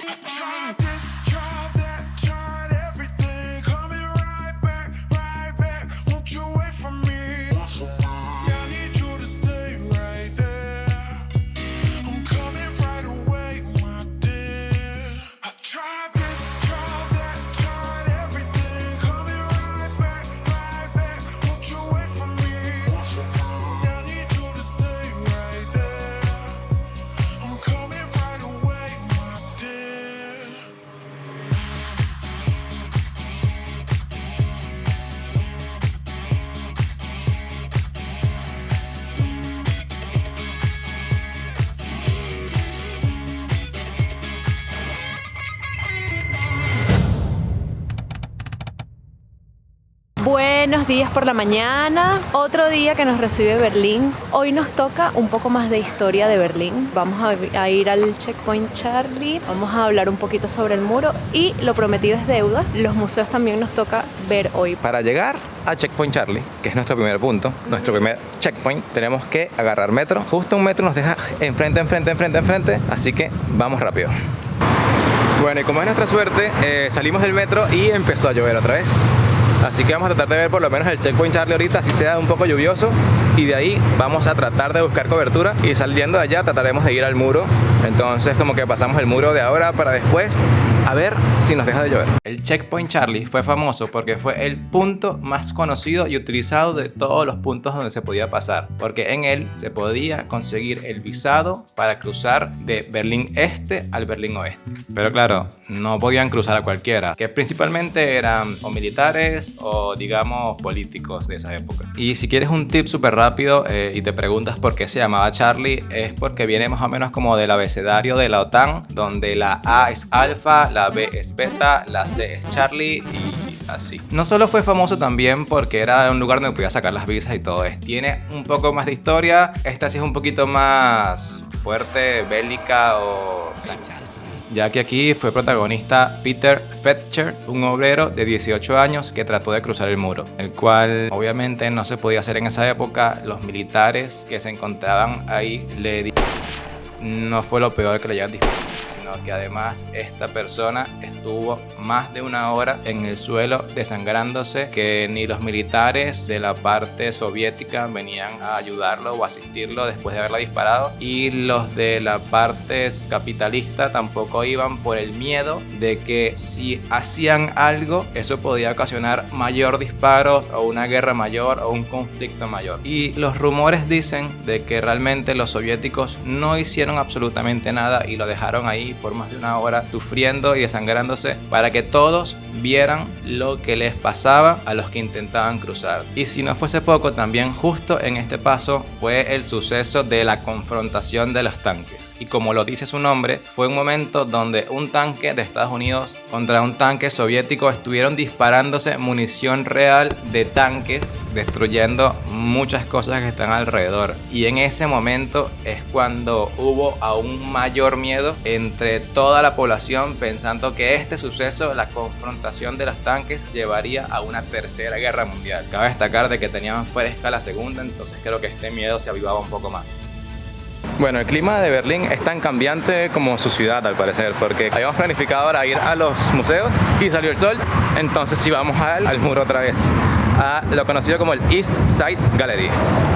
Tried this, tried that, tried everything. Coming right back. Won't you wait for me? I need you to stay right there. I'm coming right away, my dear. I tried this, tried that, tried everything. Coming right back. Won't you wait for me? I need you to stay right there. I'm coming right away, my dear. Buenos días por la mañana, otro día que nos recibe Berlín. Hoy nos toca un poco más de historia de Berlín. Vamos a ir al Checkpoint Charlie, vamos a hablar un poquito sobre el muro y lo prometido es deuda. Los museos también nos toca ver hoy. Para llegar a Checkpoint Charlie, que es nuestro primer punto, nuestro primer checkpoint, tenemos que agarrar metro. Justo un metro nos deja enfrente, así que vamos rápido. Bueno, y como es nuestra suerte, salimos del metro y empezó a llover otra vez. Así que vamos a tratar de ver por lo menos el Checkpoint Charlie ahorita, así sea un poco lluvioso. Y de ahí vamos a tratar de buscar cobertura. Y saliendo de allá trataremos de ir al muro. Entonces como que pasamos el muro de ahora para después, a ver si nos deja de llover. El Checkpoint Charlie fue famoso porque fue el punto más conocido y utilizado de todos los puntos donde se podía pasar. Porque en él se podía conseguir el visado para cruzar de Berlín Este al Berlín Oeste. Pero claro, no podían cruzar a cualquiera, que principalmente eran o militares o digamos políticos de esa época. Y si quieres un tip súper rápido y te preguntas por qué se llamaba Charlie, es porque viene más o menos como del abecedario de la OTAN, donde la A es alfa, la B es beta, la C es Charlie y así. No solo fue famoso también porque era un lugar donde podías sacar las visas y todo esto. Tiene un poco más de historia, esta sí es un poquito más fuerte, bélica o... ya que aquí fue protagonista Peter Fetcher, un obrero de 18 años que trató de cruzar el muro, el cual obviamente no se podía hacer en esa época. Los militares que se encontraban ahí no fue lo peor que le hayan disparado, sino que además esta persona estuvo más de una hora en el suelo desangrándose, que ni los militares de la parte soviética venían a ayudarlo o asistirlo después de haberla disparado, y los de la parte capitalista tampoco iban por el miedo de que si hacían algo eso podía ocasionar mayor disparo o una guerra mayor o un conflicto mayor. Y los rumores dicen de que realmente los soviéticos no hicieron absolutamente nada y lo dejaron ahí por más de una hora sufriendo y desangrándose para que todos vieran lo que les pasaba a los que intentaban cruzar. Y si no fuese poco, también justo en este paso fue el suceso de la confrontación de los tanques. Y como lo dice su nombre, fue un momento donde un tanque de Estados Unidos contra un tanque soviético estuvieron disparándose munición real de tanques, destruyendo muchas cosas que están alrededor. Y en ese momento es cuando hubo aún mayor miedo entre toda la población, pensando que este suceso, la confrontación de los tanques, llevaría a una tercera guerra mundial. Cabe destacar de que tenían fresca la segunda, entonces creo que este miedo se avivaba un poco más. Bueno, el clima de Berlín es tan cambiante como su ciudad al parecer, porque habíamos planificado ahora ir a los museos y salió el sol, entonces sí vamos al muro otra vez, a lo conocido como el East Side Gallery.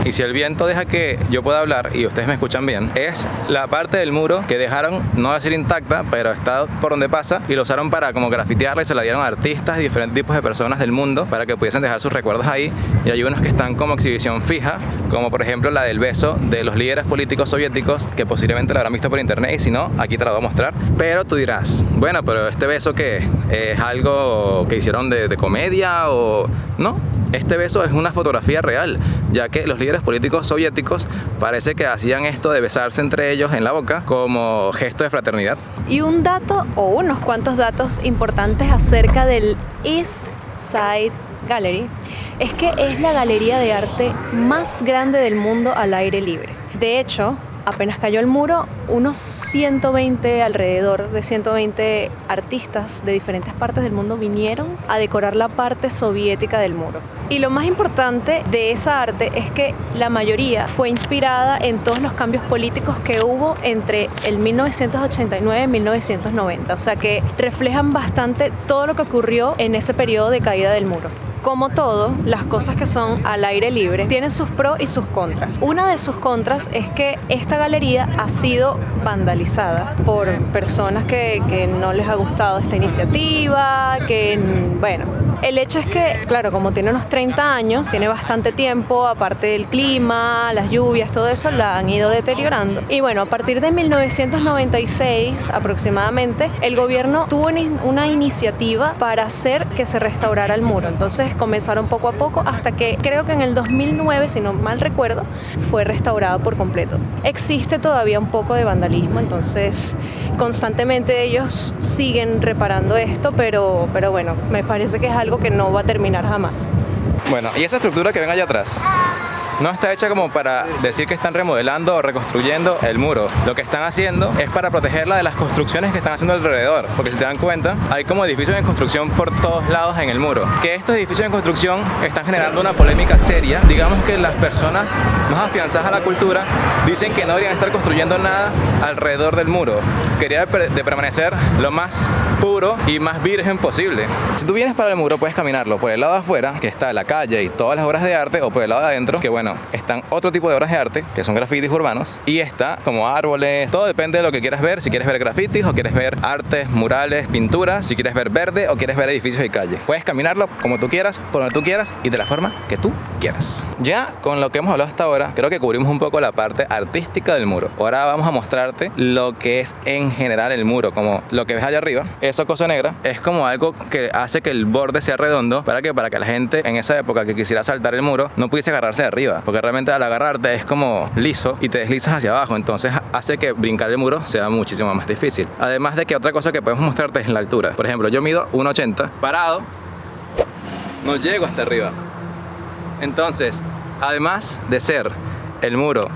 Y si el viento deja que yo pueda hablar y ustedes me escuchan bien, es la parte del muro que dejaron, no va a ser intacta, pero está por donde pasa, y lo usaron para como grafitearla y se la dieron a artistas y diferentes tipos de personas del mundo para que pudiesen dejar sus recuerdos ahí. Y hay unos que están como exhibición fija, como por ejemplo la del beso de los líderes políticos soviéticos, que posiblemente la habrán visto por internet, y si no, aquí te la voy a mostrar. Pero tú dirás, bueno, pero este beso ¿qué? ¿Es algo que hicieron de comedia o no? Este beso es una fotografía real, ya que los líderes políticos soviéticos parece que hacían esto de besarse entre ellos en la boca como gesto de fraternidad. Y un dato o unos cuantos datos importantes acerca del East Side Gallery es que es la galería de arte más grande del mundo al aire libre. De hecho, apenas cayó el muro, unos 120, alrededor de 120 artistas de diferentes partes del mundo vinieron a decorar la parte soviética del muro. Y lo más importante de esa arte es que la mayoría fue inspirada en todos los cambios políticos que hubo entre el 1989 y 1990. O sea que reflejan bastante todo lo que ocurrió en ese periodo de caída del muro. Como todo, las cosas que son al aire libre tienen sus pros y sus contras. Una de sus contras es que esta galería ha sido vandalizada por personas que no les ha gustado esta iniciativa, el hecho es que, claro, como tiene unos 30 años, tiene bastante tiempo, aparte del clima, las lluvias, todo eso la han ido deteriorando. Y bueno, a partir de 1996 aproximadamente, el gobierno tuvo una iniciativa para hacer que se restaurara el muro. Entonces comenzaron poco a poco hasta que creo que en el 2009, si no mal recuerdo, fue restaurado por completo. Existe todavía un poco de vandalismo, entonces constantemente ellos siguen reparando esto, pero bueno, me parece que es algo que no va a terminar jamás. Bueno, y esa estructura que ven allá atrás no está hecha como para decir que están remodelando o reconstruyendo el muro. Lo que están haciendo es para protegerla de las construcciones que están haciendo alrededor. Porque si te dan cuenta, hay como edificios en construcción por todos lados en el muro. Que estos edificios en construcción están generando una polémica seria. Digamos que las personas más afianzadas a la cultura dicen que no deberían estar construyendo nada alrededor del muro. Quería de permanecer lo más puro y más virgen posible. Si tú vienes para el muro, puedes caminarlo por el lado de afuera, que está la calle y todas las obras de arte, o por el lado de adentro, que bueno, están otro tipo de obras de arte, que son grafitis urbanos, y está como árboles, todo depende de lo que quieras ver, si quieres ver grafitis o quieres ver artes, murales, pinturas, si quieres ver verde o quieres ver edificios y calles. Puedes caminarlo como tú quieras, por donde tú quieras y de la forma que tú quieras. Ya con lo que hemos hablado hasta ahora, creo que cubrimos un poco la parte artística del muro. Ahora vamos a mostrarte lo que es en general el muro, como lo que ves allá arriba. Esa cosa negra es como algo que hace que el borde sea redondo para que la gente en esa época que quisiera saltar el muro no pudiese agarrarse de arriba, porque realmente al agarrarte es como liso y te deslizas hacia abajo, entonces hace que brincar el muro sea muchísimo más difícil. Además de que otra cosa que podemos mostrarte es la altura. Por ejemplo, yo mido 1,80, parado no llego hasta arriba. Entonces, además de ser el muro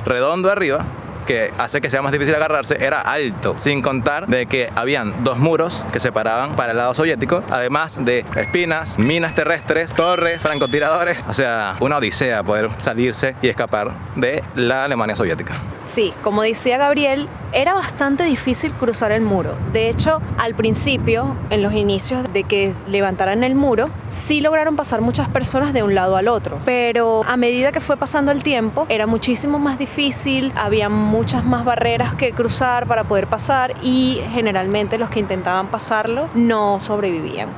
redondo arriba, que hace que sea más difícil agarrarse, era alto, sin contar de que habían dos muros que separaban para el lado soviético, además de espinas, minas terrestres, torres, francotiradores, o sea, una odisea poder salirse y escapar de la Alemania soviética. Sí, como decía Gabriel, era bastante difícil cruzar el muro. De hecho, al principio, en los inicios de que levantaran el muro, sí lograron pasar muchas personas de un lado al otro. Pero a medida que fue pasando el tiempo, era muchísimo más difícil, había muchas más barreras que cruzar para poder pasar y generalmente los que intentaban pasarlo no sobrevivían.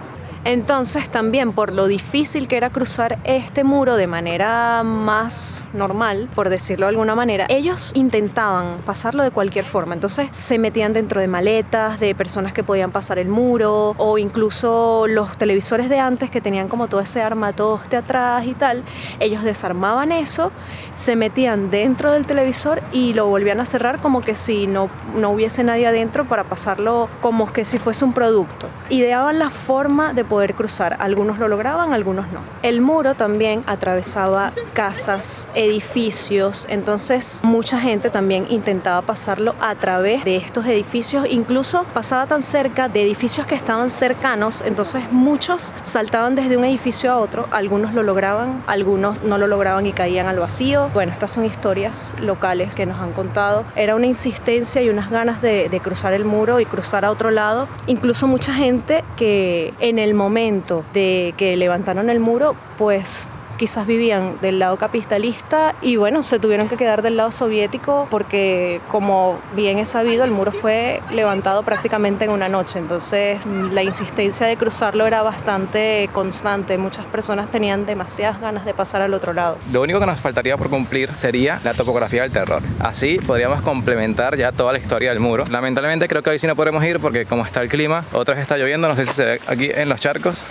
Entonces también por lo difícil que era cruzar este muro de manera más normal, por decirlo de alguna manera, ellos intentaban pasarlo de cualquier forma. Entonces se metían dentro de maletas de personas que podían pasar el muro, o incluso los televisores de antes que tenían como todo ese armatoste atrás y tal, ellos desarmaban eso, se metían dentro del televisor y lo volvían a cerrar como que si no hubiese nadie adentro, para pasarlo como que si fuese un producto. Ideaban la forma de poder cruzar. Algunos lo lograban, algunos no. El muro también atravesaba casas, edificios, entonces mucha gente también intentaba pasarlo a través de estos edificios, incluso pasaba tan cerca de edificios que estaban cercanos, entonces muchos saltaban desde un edificio a otro, algunos lo lograban, algunos no lo lograban y caían al vacío. Bueno, estas son historias locales que nos han contado. Era una insistencia y unas ganas de cruzar el muro y cruzar a otro lado. Incluso mucha gente que en el momento de que levantaron el muro, pues quizás vivían del lado capitalista y bueno, se tuvieron que quedar del lado soviético porque, como bien es sabido, el muro fue levantado prácticamente en una noche, entonces la insistencia de cruzarlo era bastante constante. Muchas personas tenían demasiadas ganas de pasar al otro lado. Lo único que nos faltaría por cumplir sería la topografía del terror. Así podríamos complementar ya toda la historia del muro. Lamentablemente creo que hoy sí no podremos ir porque como está el clima, otra vez está lloviendo, no sé si se ve aquí en los charcos.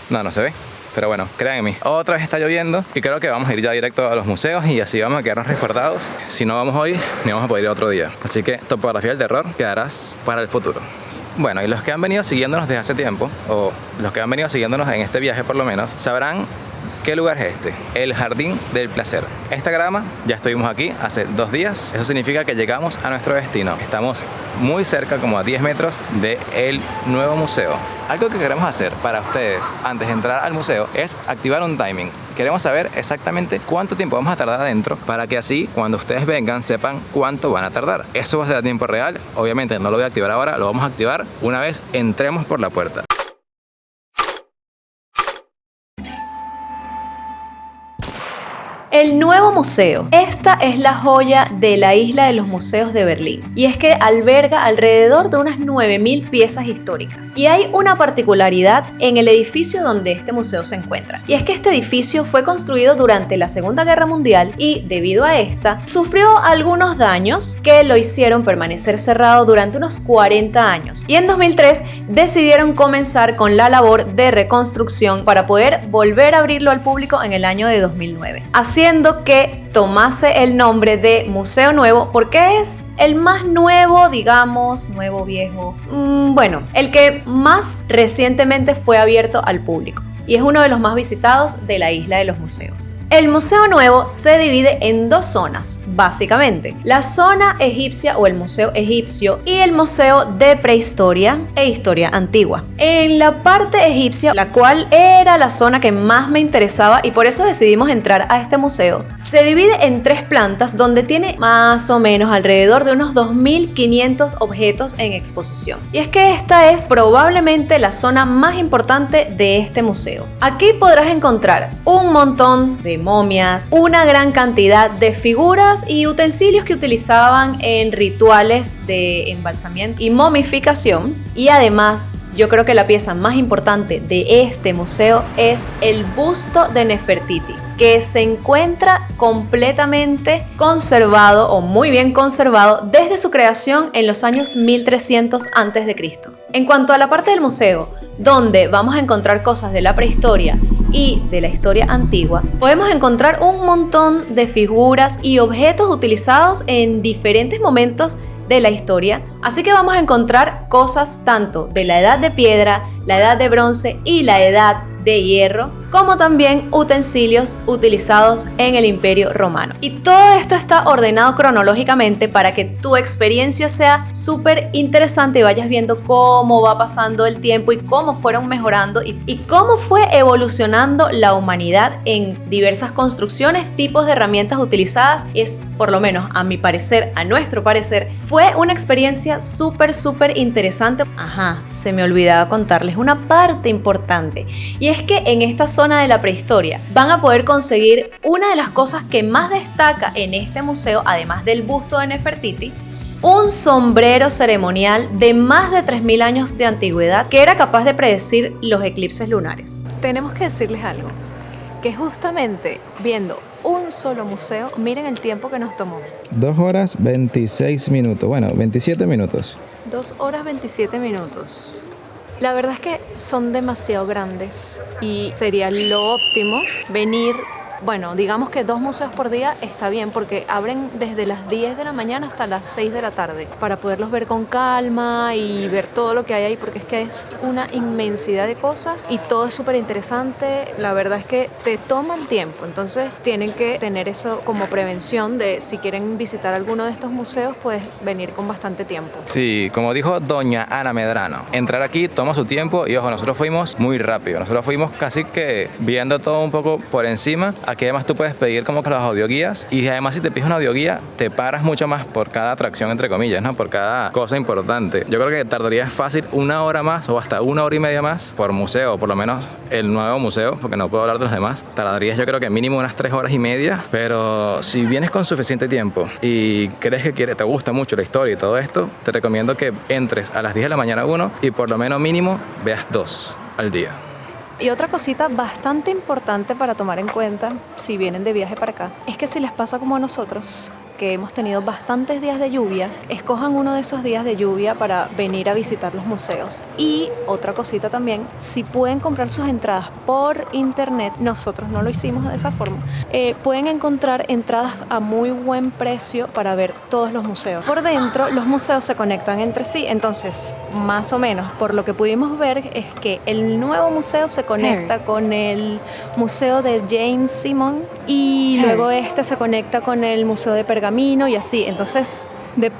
No se ve. Pero bueno, créanme en mí, otra vez está lloviendo y creo que vamos a ir ya directo a los museos y así vamos a quedarnos resguardados. Si no vamos hoy, ni vamos a poder ir otro día. Así que topografía del terror quedarás para el futuro. Bueno, y los que han venido siguiéndonos desde hace tiempo, o los que han venido siguiéndonos en este viaje por lo menos, sabrán ¿Qué lugar es este? El Jardín del Placer. Esta grama, ya estuvimos aquí hace 2 días. Eso significa que llegamos a nuestro destino. Estamos muy cerca, como a 10 metros, del nuevo museo. Algo que queremos hacer para ustedes antes de entrar al museo es activar un timing. Queremos saber exactamente cuánto tiempo vamos a tardar adentro para que así cuando ustedes vengan sepan cuánto van a tardar. Eso va a ser a tiempo real. Obviamente no lo voy a activar ahora, lo vamos a activar una vez entremos por la puerta. El nuevo museo. Esta es la joya de la isla de los museos de Berlín. Y es que alberga alrededor de unas 9.000 piezas históricas. Y hay una particularidad en el edificio donde este museo se encuentra. Y es que este edificio fue construido durante la Segunda Guerra Mundial y, debido a esta, sufrió algunos daños que lo hicieron permanecer cerrado durante unos 40 años. Y en 2003 decidieron comenzar con la labor de reconstrucción para poder volver a abrirlo al público en el año de 2009. Haciendo que tomase el nombre de Museo Nuevo porque es el más nuevo, digamos, nuevo, viejo, bueno, el que más recientemente fue abierto al público y es uno de los más visitados de la isla de los museos. El Museo Nuevo se divide en 2 zonas, básicamente. La zona egipcia o el Museo Egipcio y el Museo de Prehistoria e Historia Antigua. En la parte egipcia, la cual era la zona que más me interesaba y por eso decidimos entrar a este museo, se divide en 3 plantas donde tiene más o menos alrededor de unos 2.500 objetos en exposición. Y es que esta es probablemente la zona más importante de este museo. Aquí podrás encontrar un montón de momias, una gran cantidad de figuras y utensilios que utilizaban en rituales de embalsamiento y momificación. Y además, yo creo que la pieza más importante de este museo es el busto de Nefertiti, que se encuentra completamente conservado o muy bien conservado desde su creación en los años 1300 a.C. En cuanto a la parte del museo, donde vamos a encontrar cosas de la prehistoria y de la historia antigua, podemos encontrar un montón de figuras y objetos utilizados en diferentes momentos de la historia, así que vamos a encontrar cosas tanto de la edad de piedra, la edad de bronce y la edad de hierro, como también utensilios utilizados en el Imperio Romano. Y todo esto está ordenado cronológicamente para que tu experiencia sea súper interesante y vayas viendo cómo va pasando el tiempo y cómo fueron mejorando y cómo fue evolucionando la humanidad en diversas construcciones, tipos de herramientas utilizadas. Es, por lo menos a mi parecer, a nuestro parecer, fue una experiencia súper interesante. Se me olvidaba contarles una parte importante y es que en esta zona de la prehistoria van a poder conseguir una de las cosas que más destaca en este museo, además del busto de Nefertiti, un sombrero ceremonial de más de 3.000 años de antigüedad que era capaz de predecir los eclipses lunares. Tenemos que decirles algo, que justamente viendo un solo museo, miren el tiempo que nos tomó. 2 horas 26 minutos, bueno, 27 minutos. 2 horas 27 minutos. La verdad es que son demasiado grandes y sería lo óptimo venir, bueno, digamos que 2 museos por día está bien porque abren desde las 10 de la mañana hasta las 6 de la tarde para poderlos ver con calma y ver todo lo que hay ahí porque es que es una inmensidad de cosas y todo es súper interesante. La verdad es que te toman tiempo, entonces tienen que tener eso como prevención de si quieren visitar alguno de estos museos, pues venir con bastante tiempo. Sí, como dijo doña Ana Medrano, entrar aquí toma su tiempo y ojo, nosotros fuimos muy rápido, nosotros fuimos casi que viendo todo un poco por encima. Aquí además tú puedes pedir como que los audioguías y además si te pides una audioguía te paras mucho más por cada atracción entre comillas, ¿no? Por cada cosa importante. Yo creo que tardarías fácil 1 hora más o hasta 1 hora y media más por museo, por lo menos el nuevo museo, porque no puedo hablar de los demás. Tardarías yo creo que mínimo unas 3 horas y media, pero si vienes con suficiente tiempo y crees que te gusta mucho la historia y todo esto, te recomiendo que entres a las 10 de la mañana 1 y por lo menos mínimo veas 2 al día. Y otra cosita bastante importante para tomar en cuenta si vienen de viaje para acá, es que si les pasa como a nosotros, que hemos tenido bastantes días de lluvia, escojan uno de esos días de lluvia para venir a visitar los museos. Y otra cosita también, si pueden comprar sus entradas por internet, nosotros no lo hicimos de esa forma, pueden encontrar entradas a muy buen precio para ver todos los museos. Por dentro, los museos se conectan entre sí, entonces, más o menos, por lo que pudimos ver, es que el nuevo museo se conecta con el museo de Jane Simon y luego este se conecta con el museo de Pergamino y así. Entonces, de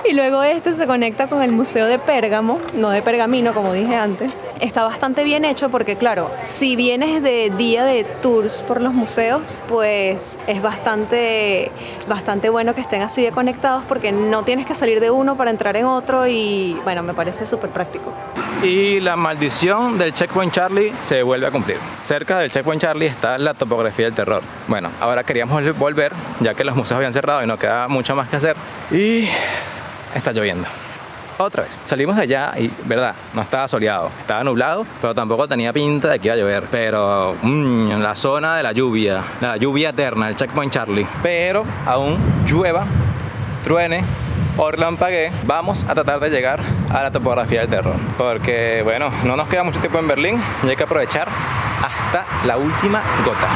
y luego este se conecta con el Museo de Pérgamo, no de Pergamino, como dije antes. Está bastante bien hecho porque, claro, si vienes de día de tours por los museos, pues es bastante bueno que estén así de conectados porque no tienes que salir de uno para entrar en otro y, bueno, me parece súper práctico. Y la maldición del Checkpoint Charlie se vuelve a cumplir. Cerca del Checkpoint Charlie está la topografía del terror. Bueno, ahora queríamos volver, ya que los museos habían cerrado y no queda mucho más que hacer. Y está lloviendo. Otra vez. Salimos de allá y, verdad, no estaba soleado. Estaba nublado, pero tampoco tenía pinta de que iba a llover. Pero, en la zona de la lluvia eterna, el Checkpoint Charlie. Pero aún llueva, truene o relampaguee, vamos a tratar de llegar a la topografía del terror. Porque, bueno, no nos queda mucho tiempo en Berlín y hay que aprovechar hasta la última gota.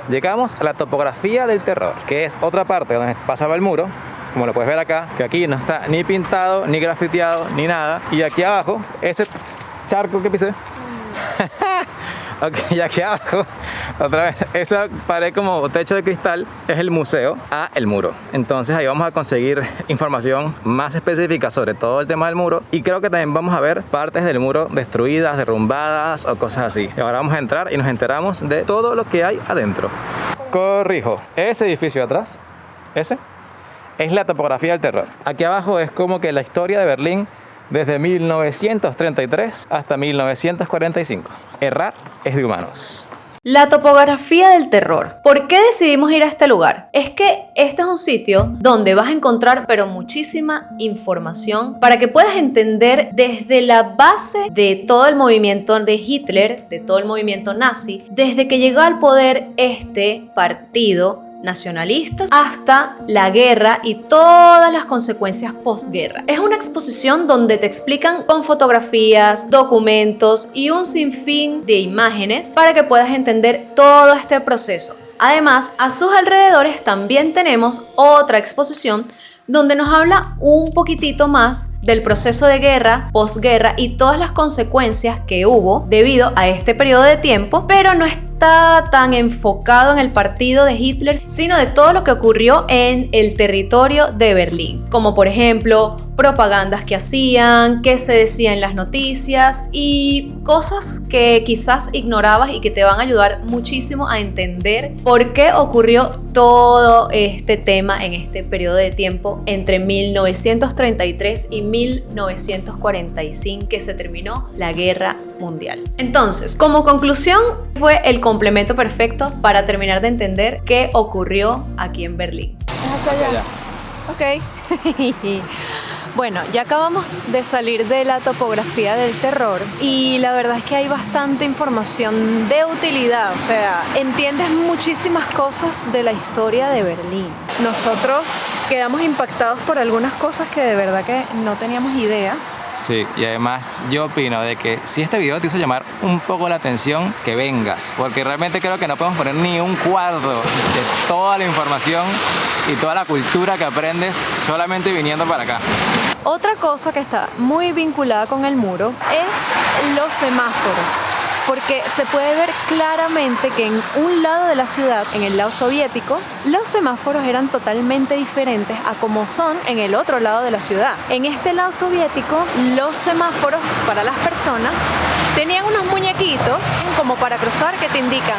Llegamos a la topografía del terror, que es otra parte donde pasaba el muro, como lo puedes ver acá, que aquí no está ni pintado, ni grafiteado, ni nada. Y aquí abajo, ese charco que pisé, ok, y aquí abajo, otra vez, esa pared como techo de cristal es el museo a el muro. Entonces ahí vamos a conseguir información más específica sobre todo el tema del muro. Y creo que también vamos a ver partes del muro destruidas, derrumbadas o cosas así. Y ahora vamos a entrar y nos enteramos de todo lo que hay adentro. Corrijo, ese edificio de atrás, ese, es la topografía del terror. Aquí abajo es como que la historia de Berlín desde 1933 hasta 1945. Errar es de humanos. La topografía del terror. ¿Por qué decidimos ir a este lugar? Es que este es un sitio donde vas a encontrar pero muchísima información para que puedas entender desde la base de todo el movimiento de Hitler, de todo el movimiento nazi, desde que llegó al poder este partido nacionalistas hasta la guerra y todas las consecuencias postguerra. Es una exposición donde te explican con fotografías, documentos y un sinfín de imágenes para que puedas entender todo este proceso. Además, a sus alrededores también tenemos otra exposición donde nos habla un poquitito más del proceso de guerra, posguerra y todas las consecuencias que hubo debido a este periodo de tiempo, pero no está tan enfocado en el partido de Hitler, sino de todo lo que ocurrió en el territorio de Berlín, como por ejemplo propagandas que hacían, qué se decía en las noticias y cosas que quizás ignorabas y que te van a ayudar muchísimo a entender por qué ocurrió todo este tema en este periodo de tiempo entre 1933 y 1945 que se terminó la guerra mundial. Entonces, como conclusión, fue el complemento perfecto para terminar de entender qué ocurrió aquí en Berlín. ¿Es hacia allá? Ok. Bueno, ya acabamos de salir de la topografía del terror y la verdad es que hay bastante información de utilidad, o sea, entiendes muchísimas cosas de la historia de Berlín. Nosotros quedamos impactados por algunas cosas que de verdad que no teníamos idea. Sí, y además yo opino de que si este video te hizo llamar un poco la atención, que vengas, porque realmente creo que no podemos poner ni un cuarto de toda la información y toda la cultura que aprendes solamente viniendo para acá. Otra cosa que está muy vinculada con el muro es los semáforos, porque se puede ver claramente que en un lado de la ciudad, en el lado soviético, los semáforos eran totalmente diferentes a como son en el otro lado de la ciudad. En este lado soviético, los semáforos para las personas tenían unos muñequitos como para cruzar que te indican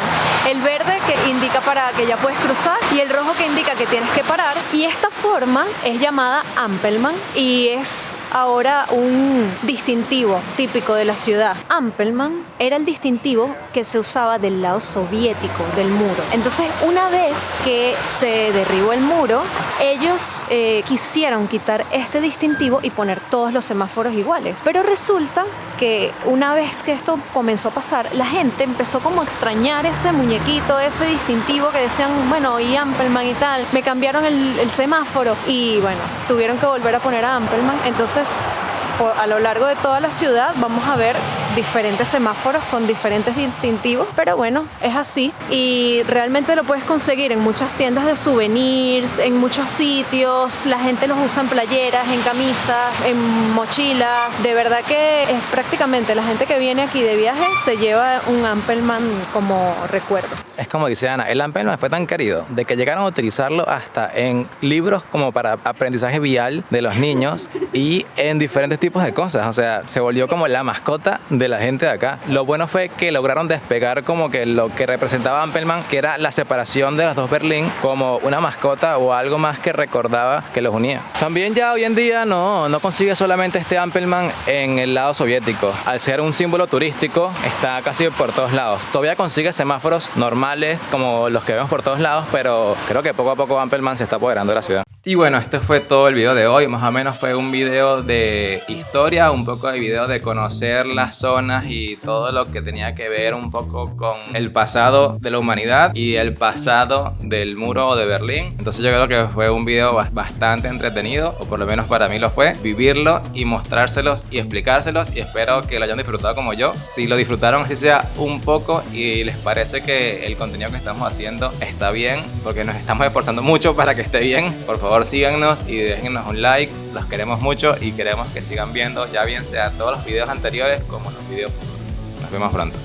el verde que indica para que ya puedes cruzar y el rojo que indica que tienes que parar. Y esta forma es llamada Ampelmann y es ahora un distintivo típico de la ciudad. Ampelman era el distintivo que se usaba del lado soviético del muro. Entonces, una vez que se derribó el muro, ellos quisieron quitar este distintivo y poner todos los semáforos iguales. Pero resulta que una vez que esto comenzó a pasar, la gente empezó como a extrañar ese muñequito, ese distintivo que decían, bueno, y Ampelman y tal. Me cambiaron el semáforo y bueno, tuvieron que volver a poner a Ampelman. Entonces, a lo largo de toda la ciudad vamos a ver diferentes semáforos con diferentes distintivos, pero bueno, es así y realmente lo puedes conseguir en muchas tiendas de souvenirs, en muchos sitios, la gente los usa en playeras, en camisas, en mochilas, de verdad que es prácticamente la gente que viene aquí de viaje se lleva un Ampelman como recuerdo. Es como dice Ana, el Ampelman fue tan querido de que llegaron a utilizarlo hasta en libros como para aprendizaje vial de los niños y en diferentes tipos de cosas, o sea, se volvió como la mascota de la gente de acá. Lo bueno fue que lograron despegar como que lo que representaba Ampelman, que era la separación de las dos Berlín, como una mascota o algo más que recordaba que los unía. También ya hoy en día no consigue solamente este Ampelman en el lado soviético. Al ser un símbolo turístico, está casi por todos lados. Todavía consigue semáforos normales como los que vemos por todos lados, pero creo que poco a poco Ampelman se está apoderando de la ciudad. Y bueno, este fue todo el video de hoy. Más o menos fue un video de historia, un poco de video de conocer las zonas y todo lo que tenía que ver un poco con el pasado de la humanidad y el pasado del muro de Berlín. Entonces yo creo que fue un video bastante entretenido, o por lo menos para mí lo fue, vivirlo y mostrárselos y explicárselos, y espero que lo hayan disfrutado como yo. Si lo disfrutaron así sea un poco y les parece que el contenido que estamos haciendo está bien, porque nos estamos esforzando mucho para que esté bien, por favor síganos y déjennos un like, los queremos mucho y queremos que sigan viendo, ya bien sea todos los videos anteriores como los videos futuros. Nos vemos pronto.